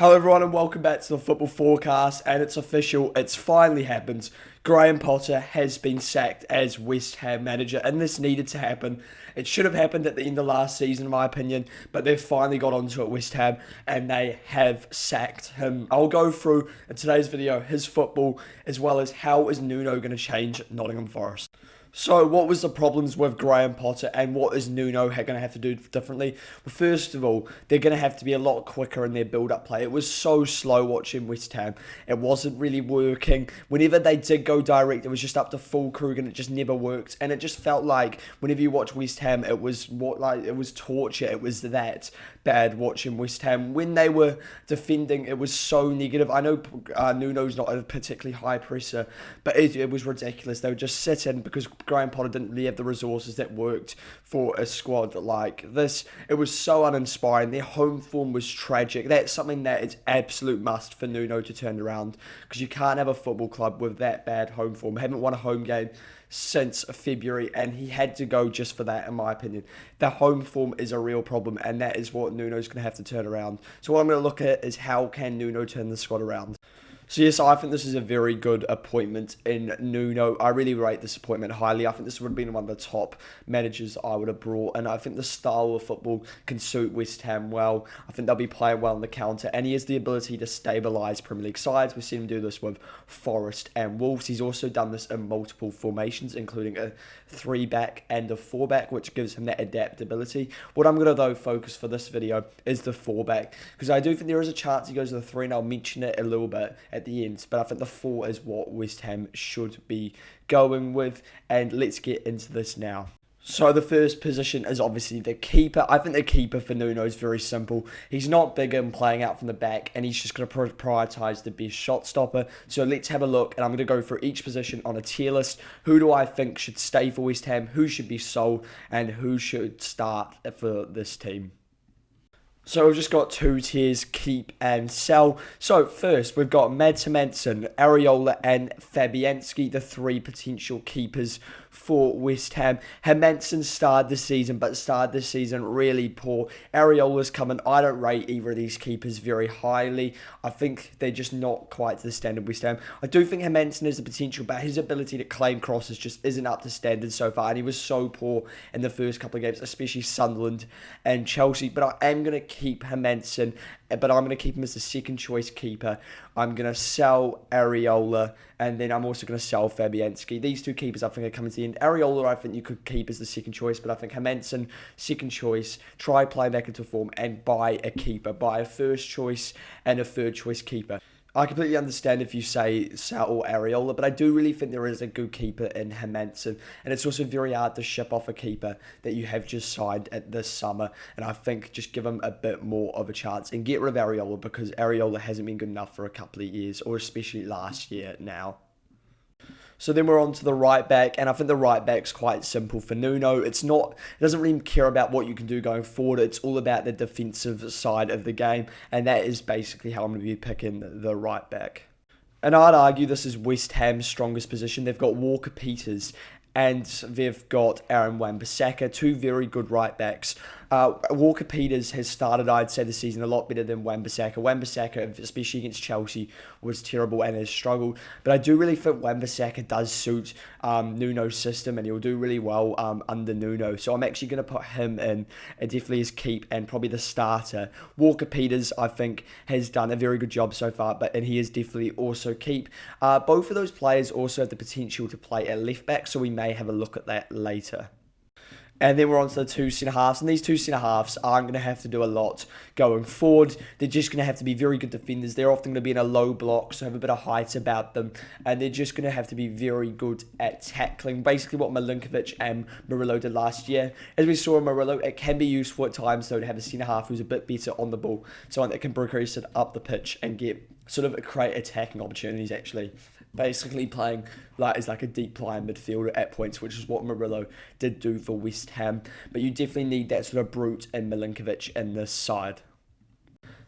Hello everyone and welcome back to the Football Forecast, and it's official, it's finally happened. Graham Potter has been sacked as West Ham manager, and this needed to happen. It should have happened at the end of last season in my opinion, but they've finally got onto it, West Ham, and they have sacked him. I'll go through in today's video his football as well as how is Nuno going to change Nottingham Forest. So, what was the problems with Graham Potter and what is Nuno going to have to do differently? Well, first of all, they're going to have to be a lot quicker in their build-up play. It was so slow watching West Ham. It wasn't really working. Whenever they did go direct, it was just up to full Krug and it just never worked. And it just felt like whenever you watch West Ham, it was torture. It was that bad watching West Ham. When they were defending, it was so negative. I know Nuno's not a particularly high presser, but it was ridiculous. They would just sit in because Graham Potter didn't really have the resources that worked for a squad like this. It was so uninspiring. Their home form was tragic. That's something that is absolute must for Nuno to turn around, because you can't have a football club with that bad home form. Haven't won a home game since February, and he had to go just for that, in my opinion. The home form is a real problem, and that is what Nuno's going to have to turn around. So what I'm going to look at is how can Nuno turn the squad around. So yes, I think this is a very good appointment in Nuno. I really rate this appointment highly. I think this would have been one of the top managers I would have brought, and I think the style of football can suit West Ham well. I think they'll be playing well on the counter, and he has the ability to stabilise Premier League sides. We've seen him do this with Forest and Wolves. He's also done this in multiple formations, including a 3-back and a 4-back, which gives him that adaptability. What I'm going to, though, focus for this video is the 4-back, because I do think there is a chance he goes to the 3, and I'll mention it a little bit at the end, but I think the 4 is what West Ham should be going with, and let's get into this now. So the first position is obviously the keeper. I think the keeper for Nuno is very simple. He's not big in playing out from the back, and he's just going to prioritise the best shot stopper. So let's have a look, and I'm going to go through each position on a tier list. Who do I think should stay for West Ham, who should be sold, and who should start for this team? So we've just got 2 tiers, keep and sell. So first, we've got Madsen, Areola and Fabianski, the 3 potential keepers for West Ham. Hermansen started this season really poor. Areola's coming. I don't rate either of these keepers very highly. I think they're just not quite to the standard West Ham. I do think Hermansen has the potential, but his ability to claim crosses just isn't up to standard so far, and he was so poor in the first couple of games, especially Sunderland and Chelsea. But I am going to keep Hermansen, but I'm going to keep him as the second choice keeper. I'm going to sell Areola, and then I'm also going to sell Fabianski. These 2 keepers I think are coming to the end. Areola I think you could keep as the second choice, but I think Hermansen, second choice, try playing back into form and buy a keeper. Buy a first choice and a third choice keeper. I completely understand if you say Sal or Areola, but I do really think there is a good keeper in Hermansen, and it's also very hard to ship off a keeper that you have just signed at this summer, and I think just give him a bit more of a chance and get rid of Areola, because Areola hasn't been good enough for a couple of years, or especially last year now. So then we're on to the right back, and I think the right back's quite simple for Nuno. It doesn't really care about what you can do going forward. It's all about the defensive side of the game, and that is basically how I'm going to be picking the right back. And I'd argue this is West Ham's strongest position. They've got Walker-Peters and they've got Aaron Wan-Bissaka, 2 very good right backs. Walker-Peters has started, I'd say, the season a lot better than Wan-Bissaka. Wan-Bissaka, especially against Chelsea, was terrible and has struggled. But I do really think Wan-Bissaka does suit Nuno's system, and he'll do really well under Nuno. So I'm actually going to put him in, definitely as keep and probably the starter. Walker-Peters, I think, has done a very good job so far, and he is definitely also keep. Both of those players also have the potential to play at left back, so we may have a look at that later. And then we're on to the 2 centre-halves. And these 2 centre-halves aren't going to have to do a lot going forward. They're just going to have to be very good defenders. They're often going to be in a low block, so have a bit of height about them. And they're just going to have to be very good at tackling. Basically what Milinkovic and Murillo did last year. As we saw in Murillo, it can be useful at times, though, to have a centre-half who's a bit better on the ball. Someone that can progress it up the pitch and create attacking opportunities, actually. Basically playing as a deep lying midfielder at points, which is what Murillo did do for West Ham. But you definitely need that sort of brute and Milinkovic in this side.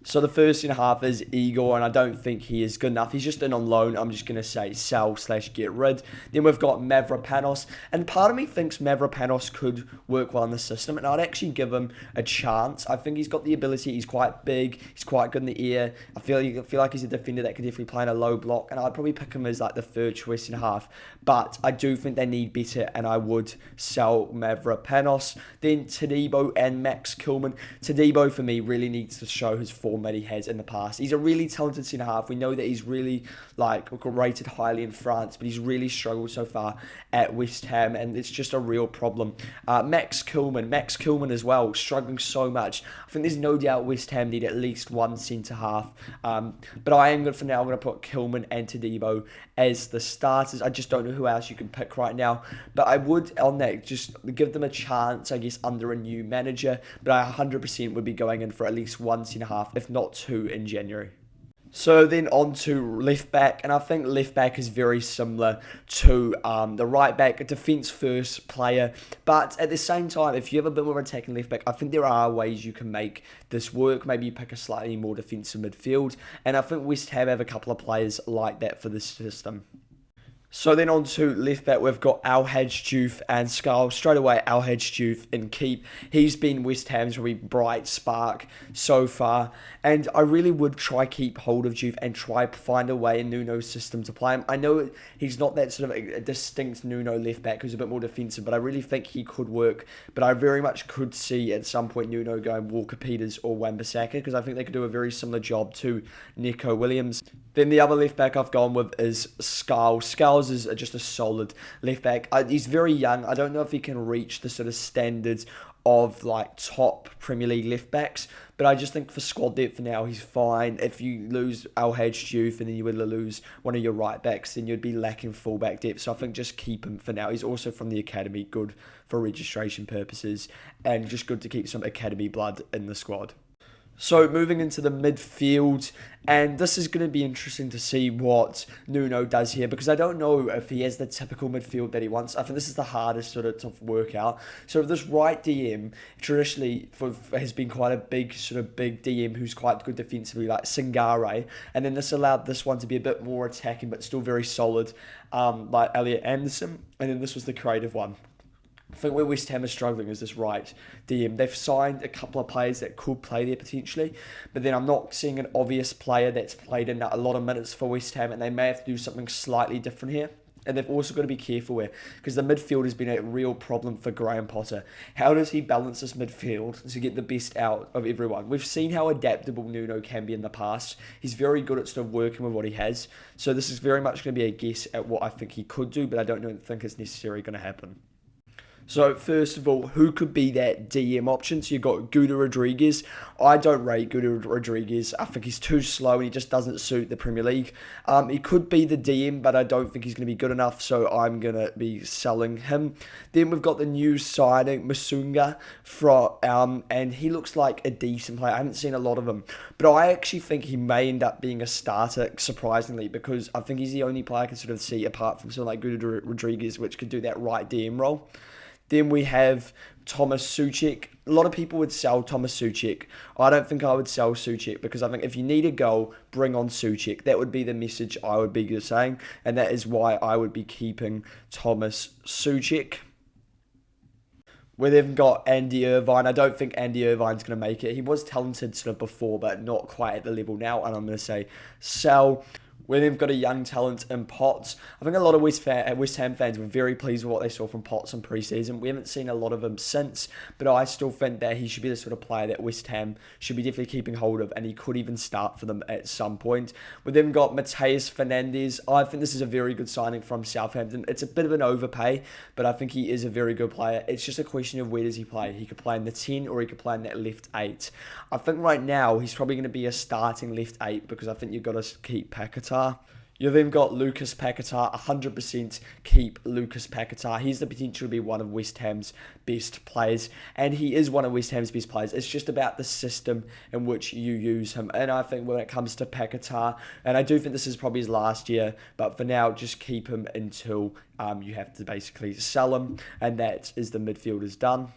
So the first centre half is Igor, and I don't think he is good enough. He's just in on loan. I'm just going to say sell/get rid. Then we've got Mavropanos, and part of me thinks Mavropanos could work well in the system, and I'd actually give him a chance. I think he's got the ability. He's quite big. He's quite good in the air. I feel like he's a defender that could definitely play in a low block, and I'd probably pick him as like the third choice centre half. But I do think they need better, and I would sell Mavropanos. Then Todibo and Max Kilman. Todibo for me really needs to show his form that he has in the past. He's a really talented centre half. We know that he's really rated highly in France, but he's really struggled so far at West Ham, and it's just a real problem. Max Kilman as well, struggling so much. I think there's no doubt West Ham need at least one centre half. But I am good for now. I'm going to put Kilman and Todibo as the starters. I just don't know who else you can pick right now. But I would, on that, just give them a chance, I guess, under a new manager. But I 100% would be going in for at least one centre half, if not two, in January. So then on to left back, and I think left back is very similar to the right back, a defence first player, but at the same time, if you have a bit more attacking left back, I think there are ways you can make this work. Maybe you pick a slightly more defensive midfield, and I think West Ham have a couple of players like that for this system. So then on to left back, we've got Al-Hadj Diouf and Skull. Straight away, Al-Hadj Diouf in keep. He's been West Ham's really bright spark so far. And I really would try keep hold of Diouf and try find a way in Nuno's system to play him. I know he's not that sort of a distinct Nuno left back who's a bit more defensive, but I really think he could work. But I very much could see at some point Nuno going Walker-Peters or Wan-Bissaka, because I think they could do a very similar job to Neco Williams. Then the other left back I've gone with is Skull. Skulls is just a solid left back. He's very young. I don't know if he can reach the sort of standards of like top Premier League left backs, but I just think for squad depth for now, he's fine. If you lose Al-Hadj Diouf and then you would lose one of your right backs, then you'd be lacking fullback depth. So I think just keep him for now. He's also from the academy, good for registration purposes, and just good to keep some academy blood in the squad. So moving into the midfield, and this is going to be interesting to see what Nuno does here, because I don't know if he has the typical midfield that he wants. I think this is the hardest sort of to work out. So this right DM traditionally has been quite a big DM who's quite good defensively, like Singare, and then this allowed this one to be a bit more attacking but still very solid, like Elliot Anderson, and then this was the creative one. I think where West Ham is struggling is this right DM. They've signed a couple of players that could play there potentially, but then I'm not seeing an obvious player that's played in a lot of minutes for West Ham, and they may have to do something slightly different here. And they've also got to be careful here, because the midfield has been a real problem for Graham Potter. How does he balance this midfield to get the best out of everyone? We've seen how adaptable Nuno can be in the past. He's very good at sort of working with what he has. So this is very much going to be a guess at what I think he could do, but I don't think it's necessarily going to happen. So first of all, who could be that DM option? So you've got Guda Rodriguez. I don't rate Guda Rodriguez. I think he's too slow and he just doesn't suit the Premier League. He could be the DM, but I don't think he's going to be good enough, so I'm going to be selling him. Then we've got the new signing, Musunga, and he looks like a decent player. I haven't seen a lot of him, but I actually think he may end up being a starter, surprisingly, because I think he's the only player I can sort of see, apart from someone like Guda Rodriguez, which could do that right DM role. Then we have Thomas Souček. A lot of people would sell Thomas Souček. I don't think I would sell Souček, because I think if you need a goal, bring on Souček. That would be the message I would be saying, and that is why I would be keeping Thomas Souček. We then got Andy Irvine. I don't think Andy Irvine's going to make it. He was talented sort of before, but not quite at the level now, and I'm going to say sell. Where they've got a young talent in Potts. I think a lot of West Ham fans were very pleased with what they saw from Potts in pre-season. We haven't seen a lot of him since, but I still think that he should be the sort of player that West Ham should be definitely keeping hold of, and he could even start for them at some point. We then got Mateus Fernandes. I think this is a very good signing from Southampton. It's a bit of an overpay, but I think he is a very good player. It's just a question of where does he play. He could play in the 10 or he could play in that left 8. I think right now he's probably going to be a starting left 8, because I think you've got to keep Paquetá. You've then got Lucas Paquetá. 100% keep Lucas Paquetá. He's the potential to be one of West Ham's best players, and he is one of West Ham's best players. It's just about the system in which you use him, and I think when it comes to Paquetá, and I do think this is probably his last year, but for now, just keep him until you have to basically sell him, and that is the midfield is done.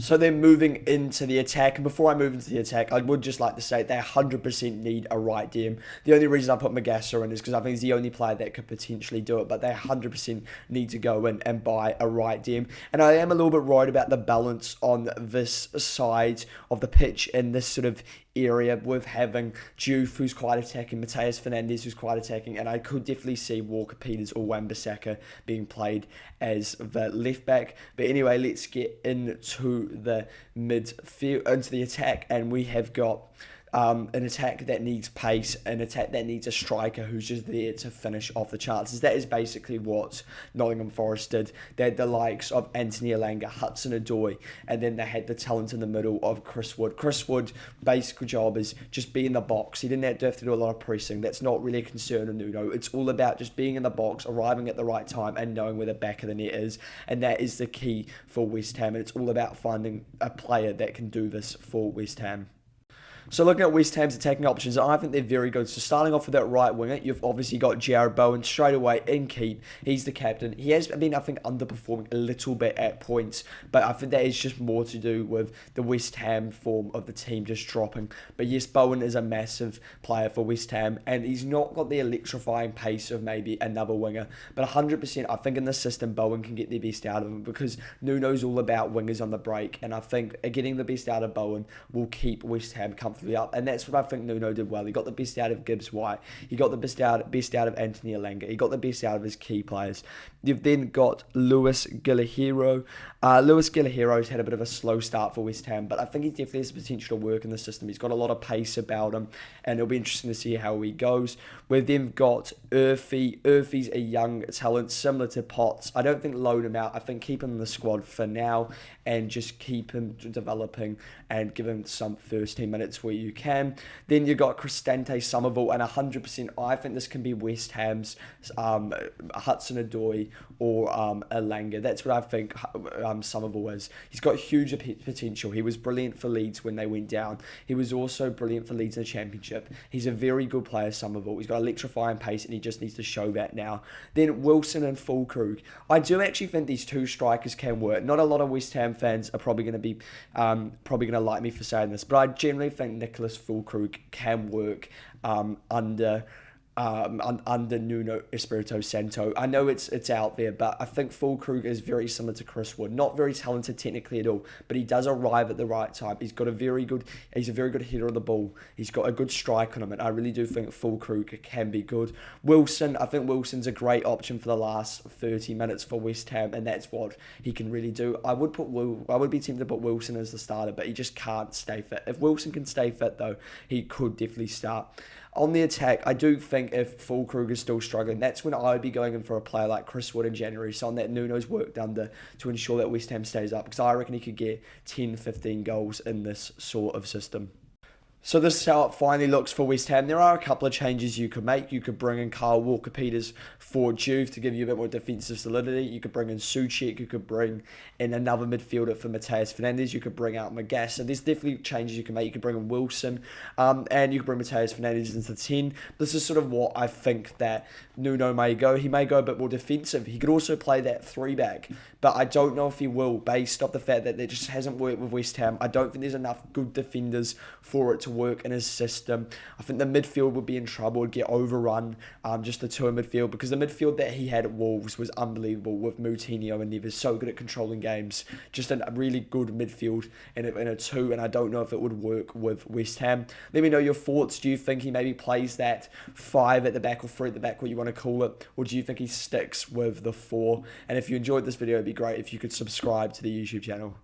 So they're moving into the attack, and before I move into the attack, I would just like to say they 100% need a right DM. The only reason I put Magassa in is because I think he's the only player that could potentially do it, but they 100% need to go in and buy a right DM. And I am a little bit worried about the balance on this side of the pitch in this sort of area with having Juve, who's quite attacking, Mateus Fernandes, who's quite attacking, and I could definitely see Walker Peters or Wan-Bissaka being played as the left back. But anyway, let's get into the midfield, into the attack, and we have got an attack that needs pace, an attack that needs a striker who's just there to finish off the chances. That is basically what Nottingham Forest did. They had the likes of Anthony Elanga, Hudson-Odoi, and then they had the talent in the middle of Chris Wood. Chris Wood's basic job is just be in the box. He didn't have to do a lot of pressing. That's not really a concern of Nuno. It's all about just being in the box, arriving at the right time, and knowing where the back of the net is. And that is the key for West Ham. And it's all about finding a player that can do this for West Ham. So looking at West Ham's attacking options, I think they're very good. So starting off with that right winger, you've obviously got Jarrod Bowen straight away in keep. He's the captain. He has been, I think, underperforming a little bit at points, but I think that is just more to do with the West Ham form of the team just dropping. But yes, Bowen is a massive player for West Ham, and he's not got the electrifying pace of maybe another winger. But 100%, I think in the system, Bowen can get the best out of him because Nuno's all about wingers on the break, and I think getting the best out of Bowen will keep West Ham comfortably up, and that's what I think Nuno did well. He got the best out of Gibbs White. He got the best out of Anthony Elanga. He got the best out of his key players. You've then got Luis Guilherme. Luis Guilherme's had a bit of a slow start for West Ham, but I think he definitely has the potential to work in the system. He's got a lot of pace about him, and it'll be interesting to see how he goes. We've then got Urfi. Urfi's a young talent, similar to Potts. I don't think loan him out. I think keep him in the squad for now, and just keep him developing and give him some first team minutes where you can. Then you got Cristante Somerville, and 100% I think this can be West Ham's Hudson-Odoi or Elanga. That's what I think Somerville is. He's got huge potential. He was brilliant for Leeds when they went down. He was also brilliant for Leeds in the Championship. He's a very good player, Somerville. He's got electrifying pace, and he just needs to show that now. Then Wilson and Füllkrug. I do actually think these two strikers can work. Not a lot of West Ham fans are probably going to be like me for saying this, but I generally think Nicholas Füllkrug can work under Nuno Espírito Santo. I know it's out there, but I think Füllkrug is very similar to Chris Wood. Not very talented technically at all, but he does arrive at the right time. He's a very good hitter of the ball. He's got a good strike on him, and I really do think Füllkrug can be good. Wilson, I think Wilson's a great option for the last 30 minutes for West Ham, and that's what he can really do. I would be tempted to put Wilson as the starter, but he just can't stay fit. If Wilson can stay fit, though, he could definitely start. On the attack, I do think if Füllkrug is still struggling, that's when I would be going in for a player like Chris Wood in January, someone that Nuno's worked under to ensure that West Ham stays up, because I reckon he could get 10, 15 goals in this sort of system. So this is how it finally looks for West Ham. There are a couple of changes you could make. You could bring in Kyle Walker-Peters for Juve to give you a bit more defensive solidity. You could bring in Souček. You could bring in another midfielder for Mateus Fernandes. You could bring out Magassa. So there's definitely changes you can make. You could bring in Wilson, and you could bring Mateus Fernandes into the 10. This is sort of what I think that Nuno may go. He may go a bit more defensive. He could also play that 3-back, but I don't know if he will, based off the fact that it just hasn't worked with West Ham. I don't think there's enough good defenders for it to work in his system. I think the midfield would be in trouble, would get overrun, just the two in midfield, because the midfield that he had at Wolves was unbelievable with Moutinho and Neves, so good at controlling games. Just a really good midfield in a 2, and I don't know if it would work with West Ham. Let me know your thoughts. Do you think he maybe plays that 5 at the back or 3 at the back, what you want to call it, or do you think he sticks with the 4? And if you enjoyed this video, it'd be great if you could subscribe to the YouTube channel.